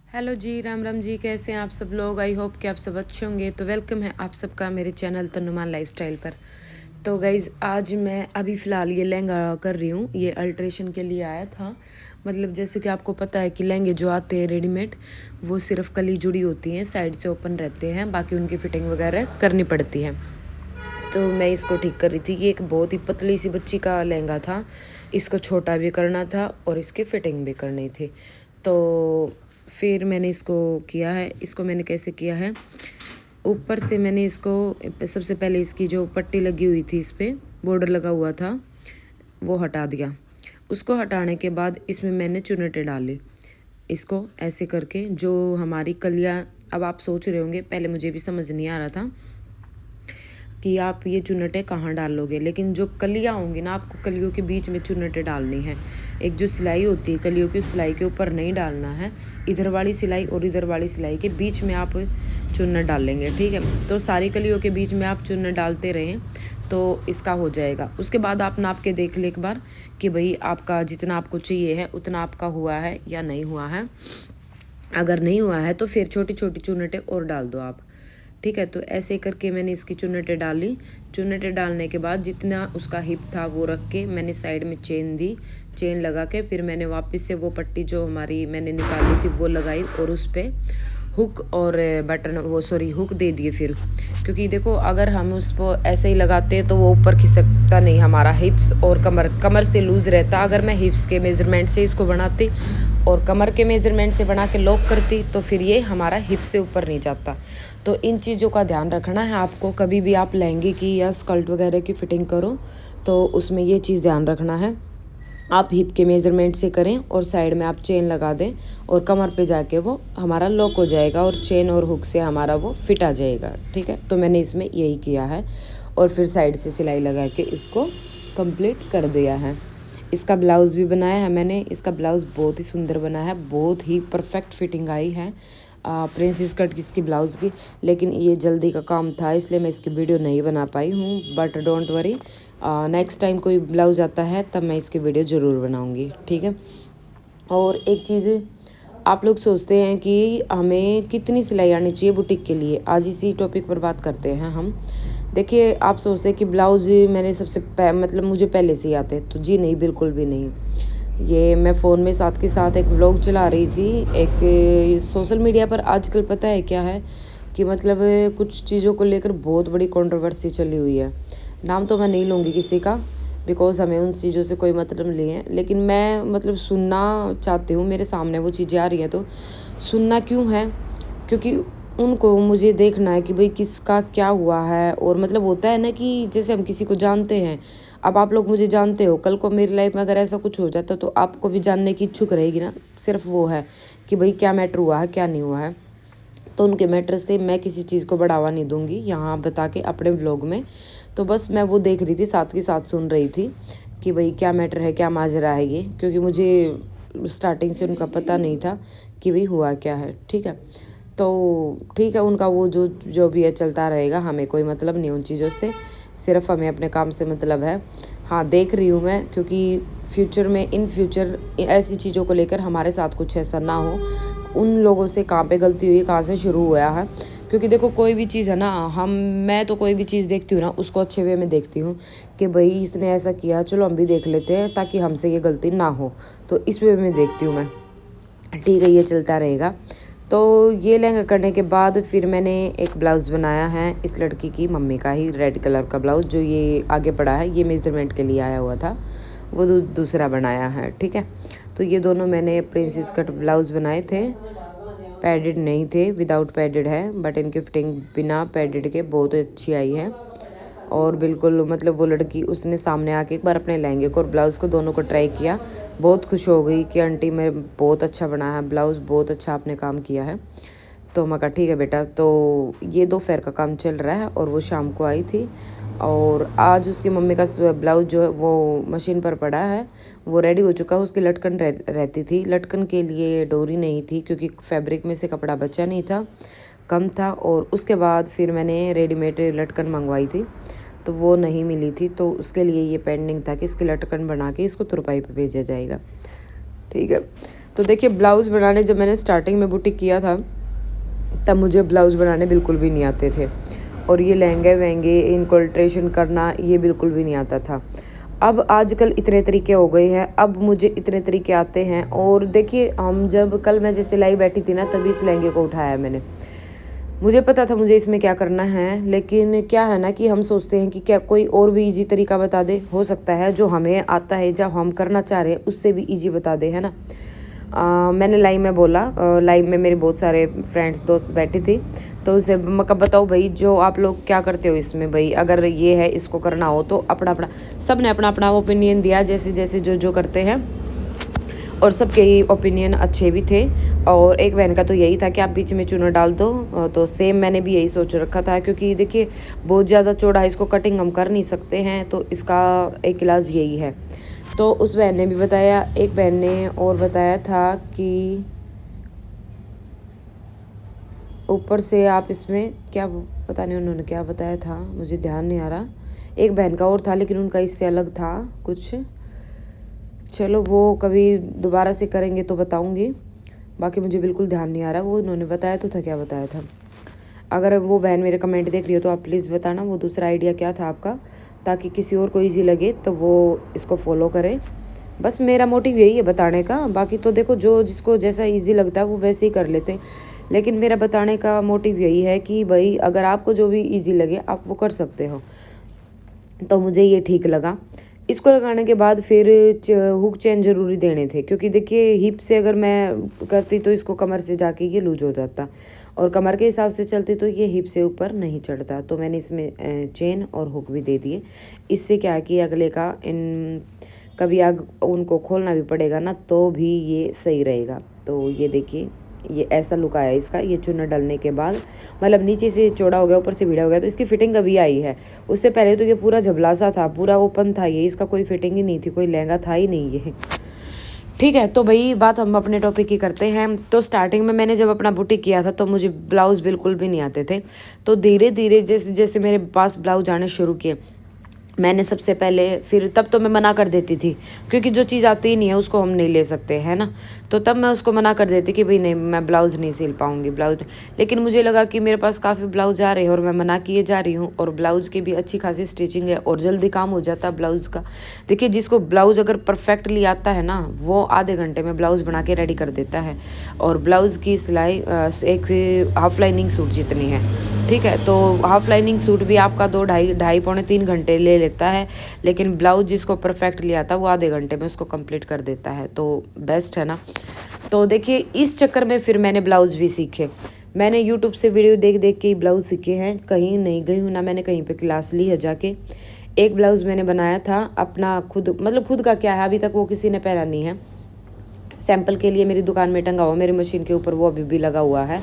Hello जी, राम राम जी। कैसे हैं आप सब लोग? आई होप कि आप सब अच्छे होंगे। तो वेलकम है आप सबका मेरे चैनल तनुमान लाइफस्टाइल पर। तो गाइज़, आज मैं अभी फ़िलहाल ये लहंगा कर रही हूँ। ये अल्ट्रेशन के लिए आया था। मतलब जैसे कि आपको पता है कि लहंगे जो आते हैं रेडीमेड, वो सिर्फ कली जुड़ी होती हैं, साइड से ओपन रहते हैं, बाकी उनकी फ़िटिंग वगैरह करनी पड़ती है। तो मैं इसको ठीक कर रही थी कि एक बहुत ही पतली सी बच्ची का लहंगा था। इसको छोटा भी करना था और इसकी फ़िटिंग भी करनी थी। तो फिर मैंने इसको किया है। इसको मैंने कैसे किया है, ऊपर से मैंने इसको सबसे पहले इसकी जो पट्टी लगी हुई थी, इस पर बॉर्डर लगा हुआ था, वो हटा दिया। उसको हटाने के बाद इसमें मैंने चुन्नटें डाली। इसको ऐसे करके जो हमारी कलियाँ, अब आप सोच रहे होंगे, पहले मुझे भी समझ नहीं आ रहा था कि आप ये चुन्नटें कहाँ डालोगे, लेकिन जो कलियाँ होंगी ना, आपको कलियों के बीच में चुन्नटें डालनी है। एक जो सिलाई होती है कलियों की, उस सिलाई के ऊपर नहीं डालना है। इधर वाली सिलाई और इधर वाली सिलाई के बीच में आप चुन्नट डालेंगे, ठीक है। तो सारी कलियों के बीच में आप चुन्नट डालते रहें तो इसका हो जाएगा। उसके बाद आप नाप के देख ले एक बार कि भाई आपका जितना आपको चाहिए है उतना आपका हुआ है या नहीं हुआ है। अगर नहीं हुआ है तो फिर छोटी छोटी चुन्नटें और डाल दो आप, ठीक है। तो ऐसे करके मैंने इसकी चुन्नटें डाली। चुन्नटें डालने के बाद जितना उसका हिप था वो रख के मैंने साइड में चेन दी। चेन लगा के फिर मैंने वापस से वो पट्टी जो हमारी मैंने निकाली थी वो लगाई और उस पर हुक और बटन, वो सॉरी हुक दे दिए फिर। क्योंकि देखो, अगर हम उसको ऐसे ही लगाते हैं तो वो ऊपर खिसकता नहीं, हमारा हिप्स और कमर से लूज़ रहता। अगर मैं हिप्स के मेज़रमेंट से इसको बनाती और कमर के मेज़रमेंट से बना के लॉक करती तो फिर ये हमारा हिप से ऊपर नहीं जाता। तो इन चीज़ों का ध्यान रखना है आपको। कभी भी आप लहंगे की या स्कर्ट वगैरह की फ़िटिंग करो तो उसमें ये चीज़ ध्यान रखना है, आप हिप के मेज़रमेंट से करें और साइड में आप चेन लगा दें और कमर पे जाके वो हमारा लॉक हो जाएगा और चेन और हुक से हमारा वो फिट आ जाएगा, ठीक है। तो मैंने इसमें यही किया है और फिर साइड से सिलाई लगा के इसको कंप्लीट कर दिया है। इसका ब्लाउज़ भी बनाया है मैंने। इसका ब्लाउज़ बहुत ही सुंदर बना है, बहुत ही परफेक्ट फिटिंग आई है प्रिंसेस कट की इसकी ब्लाउज़ की। लेकिन ये जल्दी का काम था इसलिए मैं इसकी वीडियो नहीं बना पाई हूँ, but don't worry, next time कोई ब्लाउज़ आता है तब मैं इसकी वीडियो ज़रूर बनाऊँगी, ठीक है। और एक चीज़, आप लोग सोचते हैं कि हमें कितनी सिलाई आनी चाहिए बुटीक के लिए, आज इसी टॉपिक पर बात करते हैं हम। देखिए, आप सोचते हैं कि ब्लाउज़ मैंने मतलब मुझे पहले से ही आते, तो जी नहीं, बिल्कुल भी नहीं। ये मैं फ़ोन में साथ के साथ एक व्लॉग चला रही थी। एक सोशल मीडिया पर आजकल पता है क्या है कि मतलब कुछ चीज़ों को लेकर बहुत बड़ी कंट्रोवर्सी चली हुई है। नाम तो मैं नहीं लूँगी किसी का, बिकॉज़ हमें उन चीज़ों से कोई मतलब नहीं है। लेकिन मैं मतलब सुनना चाहती हूँ, मेरे सामने वो चीज़ें आ रही हैं तो सुनना क्यों है, क्योंकि उनको मुझे देखना है कि भाई किसका क्या हुआ है। और मतलब होता है ना कि जैसे हम किसी को जानते हैं, अब आप लोग मुझे जानते हो, कल को मेरी लाइफ में अगर ऐसा कुछ हो जाता तो आपको भी जानने की इच्छुक रहेगी ना। सिर्फ वो है कि भाई क्या मैटर हुआ है, क्या नहीं हुआ है। तो उनके मैटर से मैं किसी चीज़ को बढ़ावा नहीं दूंगी यहाँ बता के अपने व्लॉग में। तो बस मैं वो देख रही थी, साथ के साथ सुन रही थी कि भाई क्या मैटर है, क्या माजरा है ये, क्योंकि मुझे स्टार्टिंग से उनका पता नहीं था कि भाई हुआ क्या है, ठीक है। तो ठीक है, उनका वो जो जो भी है चलता रहेगा, हमें कोई मतलब नहीं उन चीज़ों से, सिर्फ हमें अपने काम से मतलब है। हाँ, देख रही हूँ मैं, क्योंकि फ्यूचर में, इन फ्यूचर ऐसी चीज़ों को लेकर हमारे साथ कुछ ऐसा ना हो। उन लोगों से कहाँ पे गलती हुई, कहाँ से शुरू हुआ है। क्योंकि देखो, कोई भी चीज़ है ना, मैं तो कोई भी चीज़ देखती हूँ ना, उसको अच्छे वे में देखती हूँ कि भाई इसने ऐसा किया, चलो हम भी देख लेते हैं ताकि हमसे ये गलती ना हो। तो इस वे में देखती हूँ मैं, ठीक है, ये चलता रहेगा। तो ये लहंगा करने के बाद फिर मैंने एक ब्लाउज़ बनाया है इस लड़की की मम्मी का ही, रेड कलर का ब्लाउज़ जो ये आगे पड़ा है, ये मेज़रमेंट के लिए आया हुआ था, वो दूसरा बनाया है, ठीक है। तो ये दोनों मैंने प्रिंसेस कट ब्लाउज़ बनाए थे, पैडेड नहीं थे, विदाउट पैडेड है, बट इनकी फिटिंग बिना पैडेड के बहुत अच्छी आई है। और बिल्कुल मतलब वो लड़की, उसने सामने आके एक बार अपने लहंगे को और ब्लाउज़ को दोनों को ट्राई किया, बहुत खुश हो गई कि आंटी मैं बहुत अच्छा बना है ब्लाउज़, बहुत अच्छा आपने काम किया है। तो मैं कहा ठीक है बेटा। तो ये दोपहर का काम चल रहा है और वो शाम को आई थी और आज उसकी मम्मी का ब्लाउज़ जो है वो मशीन पर पड़ा है, वो रेडी हो चुका है। उसकी लटकन रहती थी, लटकन के लिए डोरी नहीं थी क्योंकि फैब्रिक में से कपड़ा बचा नहीं था, कम था। और उसके बाद फिर मैंने रेडीमेड लटकन मंगवाई थी तो वो नहीं मिली थी, तो उसके लिए ये पेंडिंग था कि इसकी लटकन बना के इसको तुरपाई पे भेजा जाएगा, ठीक है। तो देखिए ब्लाउज़ बनाने जब मैंने स्टार्टिंग में बुटीक किया था तब मुझे ब्लाउज़ बनाने बिल्कुल भी नहीं आते थे, और ये लहंगे वहंगे इनको अल्ट्रेशन करना ये बिल्कुल भी नहीं आता था। अब आजकल इतने तरीके हो गए हैं, अब मुझे इतने तरीके आते हैं। और देखिए हम जब कल मैं जैसे लाई बैठी थी ना, तभी इस लहंगे को उठाया मैंने। मुझे पता था मुझे इसमें क्या करना है, लेकिन क्या है ना कि हम सोचते हैं कि क्या कोई और भी इजी तरीका बता दे। हो सकता है जो हमें आता है, जो हम करना चाह रहे हैं, उससे भी इजी बता दे, है ना। मैंने लाइव में बोला, लाइव में मेरे बहुत सारे फ्रेंड्स दोस्त बैठी थी, तो उनसे मैं कहा बताओ भाई जो आप लोग क्या करते हो इसमें, भाई अगर ये है इसको करना हो तो अपना अपना, सब ने अपना अपना ओपिनियन दिया जैसे जैसे जो करते हैं, और सबके ओपिनियन अच्छे भी थे। और एक बहन का तो यही था कि आप बीच में चूना डाल दो, तो सेम मैंने भी यही सोच रखा था, क्योंकि देखिए बहुत ज़्यादा चौड़ा है, इसको कटिंग हम कर नहीं सकते हैं, तो इसका एक इलाज यही है। तो उस बहन ने भी बताया, एक बहन ने और बताया था कि ऊपर से आप इसमें क्या, पता नहीं उन्होंने क्या बताया था, मुझे ध्यान नहीं आ रहा। एक बहन का और था लेकिन उनका इससे अलग था कुछ। चलो वो कभी दोबारा से करेंगे तो बताऊंगी, बाकी मुझे बिल्कुल ध्यान नहीं आ रहा। वो उन्होंने बताया तो था, क्या बताया था। अगर वो बहन मेरे कमेंट देख रही हो तो आप प्लीज़ बताना वो दूसरा आइडिया क्या था आपका, ताकि किसी और को ईजी लगे तो वो इसको फॉलो करें। बस मेरा मोटिव यही है बताने का। बाकी तो देखो जो जिसको जैसा ईजी लगता है वो वैसे ही कर लेते हैं, लेकिन मेरा बताने का मोटिव यही है कि भाई अगर आपको जो भी ईजी लगे आप वो कर सकते हो। तो मुझे ये ठीक लगा। इसको लगाने के बाद फिर हुक चेन ज़रूरी देने थे, क्योंकि देखिए हिप से अगर मैं करती तो इसको कमर से जाके ये लूज हो जाता, और कमर के हिसाब से चलती तो ये हिप से ऊपर नहीं चढ़ता। तो मैंने इसमें चेन और हुक भी दे दिए। इससे क्या है कि अगले का इन कभी उनको खोलना भी पड़ेगा ना, तो भी ये सही रहेगा। तो ये देखिए ये ऐसा लुक आया इसका, ये चुन्ना डलने के बाद, मतलब नीचे से चौड़ा हो गया ऊपर से भिड़ा हो गया, तो इसकी फिटिंग अभी आई है। उससे पहले तो ये पूरा झबला सा था, पूरा ओपन था, ये इसका कोई फिटिंग ही नहीं थी, कोई लहंगा था ही नहीं ये। ठीक है, तो भाई बात हम अपने टॉपिक की करते हैं। तो स्टार्टिंग में मैंने जब अपना बुटीक किया था तो मुझे ब्लाउज़ बिल्कुल भी नहीं आते थे। तो धीरे धीरे जैसे जैसे मेरे पास ब्लाउज आने शुरू किए, मैंने सबसे पहले, फिर तब तो मैं मना कर देती थी, क्योंकि जो चीज़ आती ही नहीं है उसको हम नहीं ले सकते है ना। तो तब मैं उसको मना कर देती कि भाई नहीं मैं ब्लाउज़ नहीं सिल पाऊँगी ब्लाउज़। लेकिन मुझे लगा कि मेरे पास काफ़ी ब्लाउज आ रहे हैं और मैं मना किए जा रही हूँ, और ब्लाउज़ की भी अच्छी खासी स्टिचिंग है और जल्दी काम हो जाता है ब्लाउज़ का। देखिए जिसको ब्लाउज़ अगर परफेक्टली आता है ना, वो आधे घंटे में ब्लाउज़ बना के रेडी कर देता है। और ब्लाउज़ की सिलाई एक हाफ लाइनिंग सूट जितनी है, ठीक है। तो हाफ लाइनिंग सूट भी आपका 2 ढाई पौने 3 घंटे ले लेता है, लेकिन ब्लाउज जिसको परफेक्टली आता है वो आधे घंटे में उसको कंप्लीट कर देता है, तो बेस्ट है ना। तो देखिए इस चक्कर में फिर मैंने ब्लाउज भी सीखे। मैंने यूट्यूब से वीडियो देख देख के ही ब्लाउज सीखे हैं, कहीं नहीं गई हूँ ना, मैंने कहीं पे क्लास ली है जाके। एक ब्लाउज़ मैंने बनाया था अपना खुद, मतलब खुद का क्या है, अभी तक वो किसी ने पहना नहीं है। सैंपल के लिए मेरी दुकान में टंगा हुआ, मेरी मशीन के ऊपर वो अभी भी लगा हुआ है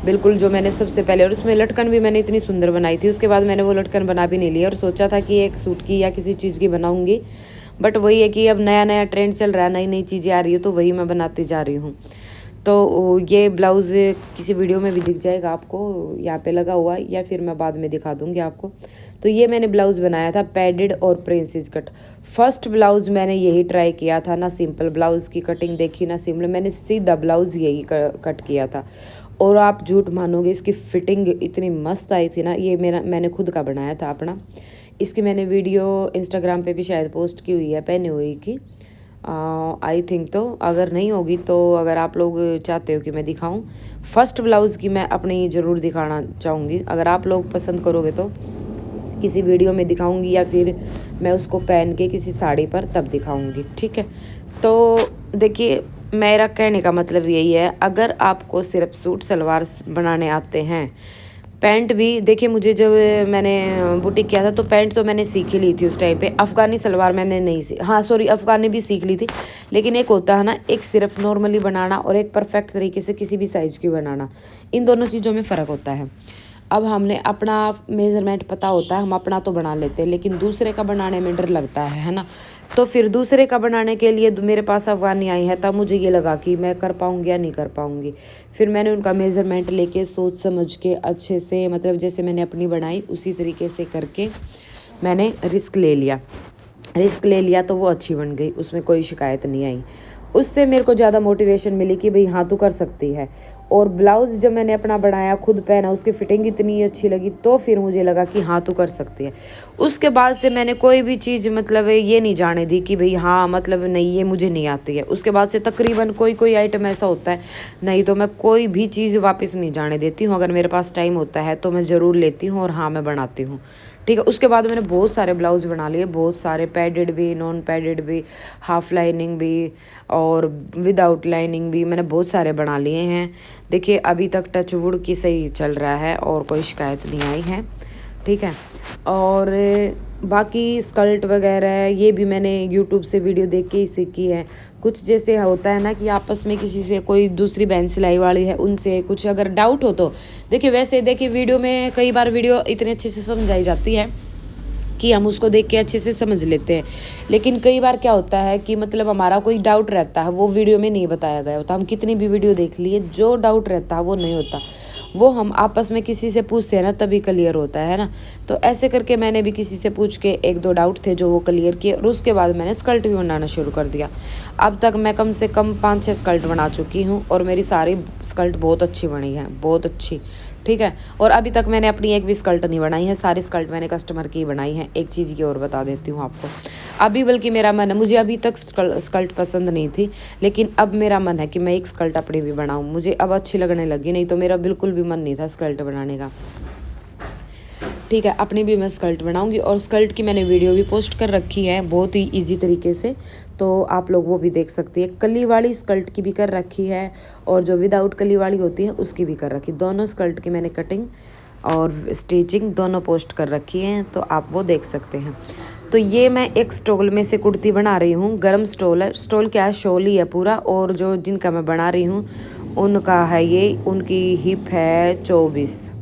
बिल्कुल, जो मैंने सबसे पहले। और उसमें लटकन भी मैंने इतनी सुंदर बनाई थी, उसके बाद मैंने वो लटकन बना भी नहीं लिया, और सोचा था कि एक सूट की या किसी चीज़ की बनाऊंगी। बट वही है कि अब नया नया ट्रेंड चल रहा है, नई नई चीज़ें आ रही है, तो वही मैं बनाती जा रही हूँ। तो ये ब्लाउज़ किसी वीडियो में भी दिख जाएगा आपको, यहाँ पे लगा हुआ, या फिर मैं बाद में दिखा दूँगी आपको। तो ये मैंने ब्लाउज़ बनाया था पैडेड और प्रिंसेस कट। फर्स्ट ब्लाउज़ मैंने यही ट्राई किया था ना, सिंपल ब्लाउज़ की कटिंग देखी ना सिंपल, मैंने सीधा ब्लाउज़ यही कट किया था। और आप झूठ मानोगे इसकी फ़िटिंग इतनी मस्त आई थी ना। ये मैंने खुद का बनाया था अपना। इसकी मैंने वीडियो इंस्टाग्राम पे भी शायद पोस्ट की हुई है पहने हुई की, आई थिंक। तो अगर नहीं होगी तो अगर आप लोग चाहते हो कि मैं दिखाऊं, फर्स्ट ब्लाउज़ की मैं अपनी ज़रूर दिखाना चाहूँगी। अगर आप लोग पसंद करोगे तो किसी वीडियो में दिखाऊंगी, या फिर मैं उसको पहन के किसी साड़ी पर तब दिखाऊंगी, ठीक है। तो देखिए मेरा कहने का मतलब यही है, अगर आपको सिर्फ सूट सलवार बनाने आते हैं, पैंट भी देखिए, मुझे जब मैंने बुटीक किया था तो पैंट तो मैंने सीख ही ली थी उस टाइम पे। अफ़गानी सलवार मैंने नहीं हाँ सॉरी अफ़गानी भी सीख ली थी, लेकिन एक होता है ना, एक सिर्फ नॉर्मली बनाना और एक परफेक्ट तरीके से किसी भी साइज़ की बनाना, इन दोनों चीज़ों में फ़र्क होता है। अब हमने अपना मेज़रमेंट पता होता है, हम अपना तो बना लेते हैं, लेकिन दूसरे का बनाने में डर लगता है ना। तो फिर दूसरे का बनाने के लिए मेरे पास अफ़गानी आई है, तब मुझे ये लगा कि मैं कर पाऊँगी या नहीं कर पाऊँगी। फिर मैंने उनका मेज़रमेंट लेके सोच समझ के अच्छे से, मतलब जैसे मैंने अपनी बनाई उसी तरीके से करके मैंने रिस्क ले लिया तो वो अच्छी बन गई, उसमें कोई शिकायत नहीं आई। उससे मेरे को ज़्यादा मोटिवेशन मिली कि भाई हाँ तू कर सकती है। और ब्लाउज़ जब मैंने अपना बनाया, खुद पहना, उसकी फिटिंग इतनी अच्छी लगी, तो फिर मुझे लगा कि हाँ तू कर सकती है। उसके बाद से मैंने कोई भी चीज़ मतलब ये नहीं जाने दी कि भाई हाँ मतलब नहीं ये मुझे नहीं आती है। उसके बाद से तकरीबन कोई आइटम ऐसा होता है, नहीं तो मैं कोई भी चीज़ वापस नहीं जाने देती हूँ। अगर मेरे पास टाइम होता है तो मैं ज़रूर लेती हूँ और हाँ मैं बनाती हूँ, ठीक है। उसके बाद मैंने बहुत सारे ब्लाउज़ बना लिए, बहुत सारे, पैडेड भी, नॉन पैडेड भी, हाफ लाइनिंग भी और विदाउट लाइनिंग भी, मैंने बहुत सारे बना लिए हैं। देखिए अभी तक टच वुड की सही चल रहा है और कोई शिकायत नहीं आई है, ठीक है। और बाकी स्कर्ट वगैरह ये भी मैंने यूट्यूब से वीडियो देख के ही सीखी है। कुछ जैसे होता है ना कि आपस में किसी से, कोई दूसरी बहन सिलाई वाली है, उनसे कुछ अगर डाउट हो तो देखिए, वैसे देखिए वीडियो में कई बार वीडियो इतने अच्छे से समझाई जाती है कि हम उसको देख के अच्छे से समझ लेते हैं, लेकिन कई बार क्या होता है कि मतलब हमारा कोई डाउट रहता है, वो वीडियो में नहीं बताया गया होता। हम कितनी भी वीडियो देख लिए, जो डाउट रहता है वो नहीं होता, वो हम आपस में किसी से पूछते हैं ना तभी क्लियर होता है ना। तो ऐसे करके मैंने भी किसी से पूछ के 1-2 डाउट थे जो वो क्लियर किए, और उसके बाद मैंने स्कर्ट भी बनाना शुरू कर दिया। अब तक मैं कम से कम 5-6 स्कर्ट बना चुकी हूँ और मेरी सारी स्कर्ट बहुत अच्छी बनी है, बहुत अच्छी, ठीक है। और अभी तक मैंने अपनी एक भी स्कर्ट नहीं बनाई है, सारी स्कर्ट मैंने कस्टमर की बनाई है। एक चीज़ की और बता देती हूँ आपको, अभी बल्कि मेरा मन है, मुझे अभी तक स्कर्ट पसंद नहीं थी, लेकिन अब मेरा मन है कि मैं एक स्कर्ट अपनी भी बनाऊँ, मुझे अब अच्छी लगने लगी, नहीं तो मेरा बिल्कुल भी मन नहीं था स्कर्ट बनाने का, ठीक है। अपनी भी मैं स्कर्ट बनाऊंगी और स्कर्ट की मैंने वीडियो भी पोस्ट कर रखी है बहुत ही इजी तरीके से, तो आप लोग वो भी देख सकती है। कली वाली स्कर्ट की भी कर रखी है और जो विदाउट कली वाली होती है उसकी भी कर रखी, दोनों स्कर्ट की मैंने कटिंग और स्टिचिंग दोनों पोस्ट कर रखी हैं, तो आप वो देख सकते हैं। तो ये मैं एक स्टोल में से कुर्ती बना रही हूँ, गरम स्टोल है, स्टोल क्या है, शॉल ही है पूरा। और जो जिनका मैं बना रही हूँ उनका है ये, उनकी हिप है 25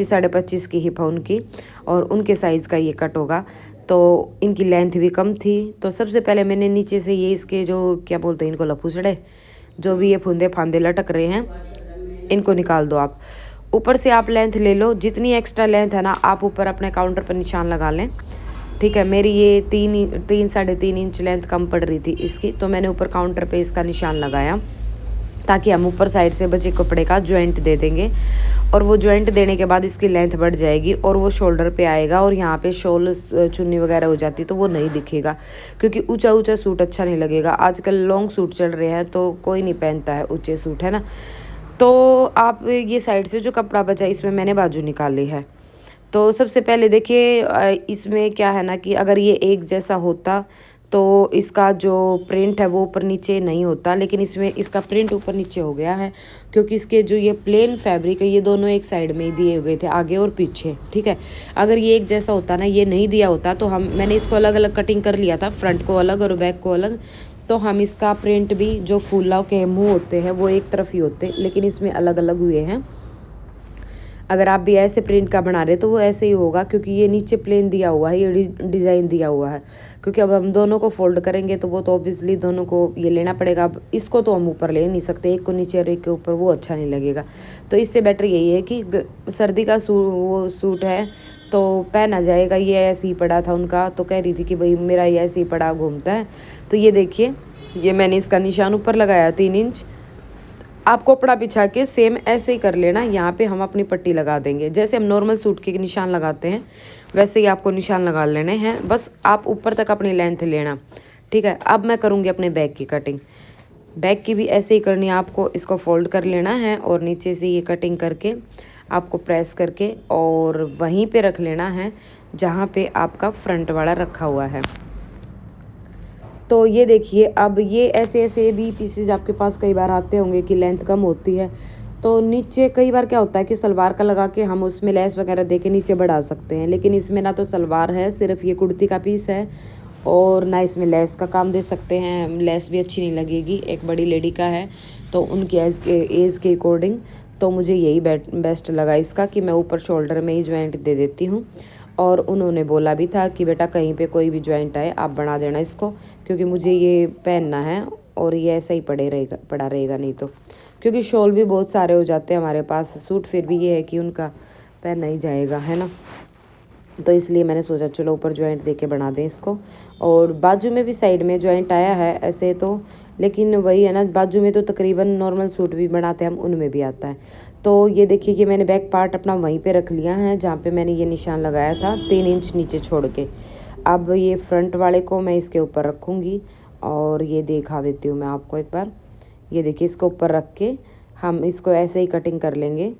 साढ़े 25 की हिप है उनकी, और उनके साइज़ का ये कट होगा। तो इनकी लेंथ भी कम थी, तो सबसे पहले मैंने नीचे से ये इसके जो क्या बोलते हैं इनको, लफूसड़े, जो भी ये फुंदे फांदे लटक रहे हैं इनको निकाल दो आप। ऊपर से आप लेंथ ले लो, जितनी एक्स्ट्रा लेंथ है ना आप ऊपर अपने काउंटर पर निशान लगा लें, ठीक है। मेरी ये 3 साढ़े 3 इंच लेंथ कम पड़ रही थी इसकी, तो मैंने ऊपर काउंटर पे इसका निशान लगाया, ताकि हम ऊपर साइड से बचे कपड़े का ज्वाइंट दे देंगे, और वो ज्वाइंट देने के बाद इसकी लेंथ बढ़ जाएगी और वो शोल्डर पे आएगा, और यहाँ पे शॉल चुन्नी वगैरह हो जाती तो वो नहीं दिखेगा, क्योंकि ऊंचा ऊंचा सूट अच्छा नहीं लगेगा। आजकल लॉन्ग सूट चल रहे हैं तो कोई नहीं पहनता है ऊंचे सूट, है ना। तो आप ये साइड से जो कपड़ा बचा इसमें मैंने बाजू निकाली है। तो सबसे पहले देखिए इसमें क्या है ना कि अगर ये एक जैसा होता तो इसका जो प्रिंट है वो ऊपर नीचे नहीं होता, लेकिन इसमें इसका प्रिंट ऊपर नीचे हो गया है, क्योंकि इसके जो ये प्लेन फैब्रिक है ये दोनों एक साइड में ही दिए हुए थे, आगे और पीछे, ठीक है। अगर ये एक जैसा होता ना, ये नहीं दिया होता, तो मैंने इसको अलग अलग कटिंग कर लिया था, फ्रंट को अलग और बैक को अलग, तो हम इसका प्रिंट भी, जो फूलों के मुँह होते हैं वो एक तरफ ही होते, लेकिन इसमें अलग अलग हुए हैं। अगर आप भी ऐसे प्रिंट का बना रहे तो वो ऐसे ही होगा, क्योंकि ये नीचे प्लेन दिया हुआ है, ये डिज़ाइन दिया हुआ है। क्योंकि अब हम दोनों को फोल्ड करेंगे तो वो तो ऑब्वियसली दोनों को ये लेना पड़ेगा। अब इसको तो हम ऊपर ले नहीं सकते, एक को नीचे और एक के ऊपर, वो अच्छा नहीं लगेगा। तो इससे बेटर यही है कि सर्दी का वो सूट है तो पहना जाएगा। ये ऐसे ही पड़ा था उनका, तो कह रही थी कि भाई मेरा ये ऐसे ही पड़ा घूमता है। तो ये देखिए, ये मैंने इसका निशान ऊपर लगाया 3 इंच। आपको कपड़ा बिछा के सेम ऐसे ही कर लेना, यहाँ पे हम अपनी पट्टी लगा देंगे, जैसे हम नॉर्मल सूट के निशान लगाते हैं वैसे ही आपको निशान लगा लेने हैं। बस आप ऊपर तक अपनी लेंथ लेना, ठीक है। अब मैं करूँगी अपने बैक की कटिंग। बैक की भी ऐसे ही करनी है आपको, इसको फोल्ड कर लेना है और नीचे से ये कटिंग करके आपको प्रेस करके और वहीं पे रख लेना है जहाँ पे आपका फ्रंट वाला रखा हुआ है। तो ये देखिए, अब ये ऐसे ऐसे भी पीसेज आपके पास कई बार आते होंगे कि लेंथ कम होती है, तो नीचे कई बार क्या होता है कि सलवार का लगा के हम उसमें लेस वगैरह दे के नीचे बढ़ा सकते हैं, लेकिन इसमें ना तो सलवार है, सिर्फ ये कुर्ती का पीस है, और ना इसमें लेस का काम दे सकते हैं। लेस भी अच्छी नहीं लगेगी, एक बड़ी लेडी का है तो उनकी एज के अकॉर्डिंग, तो मुझे यही बेस्ट लगा इसका कि मैं ऊपर शोल्डर में ही ज्वाइंट दे देती हूँ। और उन्होंने बोला भी था कि बेटा कहीं पे कोई भी ज्वाइंट आए आप बना देना इसको, क्योंकि मुझे ये पहनना है और ये ऐसा ही पड़ा रहेगा नहीं तो, क्योंकि शॉल भी बहुत सारे हो जाते हैं हमारे पास, सूट फिर भी ये है कि उनका पहनना ही जाएगा, है ना। तो इसलिए मैंने सोचा चलो ऊपर जॉइंट दे के बना दें इसको। और बाजू में भी साइड में जॉइंट आया है ऐसे तो, लेकिन वही है ना, बाजू में तो तकरीबन नॉर्मल सूट भी बनाते हैं हम, उनमें भी आता है। तो ये देखिए कि मैंने बैक पार्ट अपना वहीं पे रख लिया है जहाँ पे मैंने ये निशान लगाया था 3 इंच नीचे छोड़ के। अब ये फ्रंट वाले को मैं इसके ऊपर रखूँगी और ये दिखा देती हूँ मैं आपको एक बार। ये देखिए इसको ऊपर रख के हम इसको ऐसे ही कटिंग कर लेंगे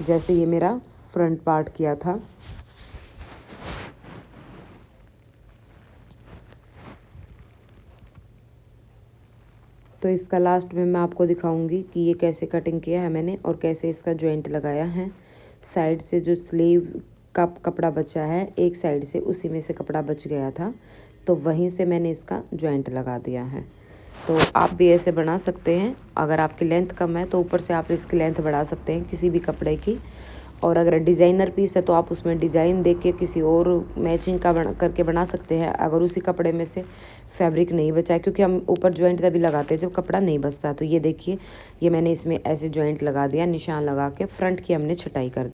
जैसे ये मेरा फ्रंट पार्ट किया था। तो इसका लास्ट में मैं आपको दिखाऊंगी कि ये कैसे कटिंग किया है मैंने और कैसे इसका जॉइंट लगाया है। साइड से जो स्लीव का कपड़ा बचा है एक साइड से, उसी में से कपड़ा बच गया था तो वहीं से मैंने इसका जॉइंट लगा दिया है। तो आप भी ऐसे बना सकते हैं। अगर आपकी लेंथ कम है तो ऊपर से आप इसकी लेंथ बढ़ा सकते हैं किसी भी कपड़े की। और अगर डिज़ाइनर पीस है तो आप उसमें डिज़ाइन दे के किसी और मैचिंग का करके बना सकते हैं, अगर उसी कपड़े में से फैब्रिक नहीं बचा है, क्योंकि हम ऊपर जॉइंट तभी लगाते हैं जब कपड़ा नहीं बचता। तो ये देखिए ये मैंने इसमें ऐसे जॉइंट लगा दिया, निशान लगा के फ्रंट की हमने छटाई कर दी।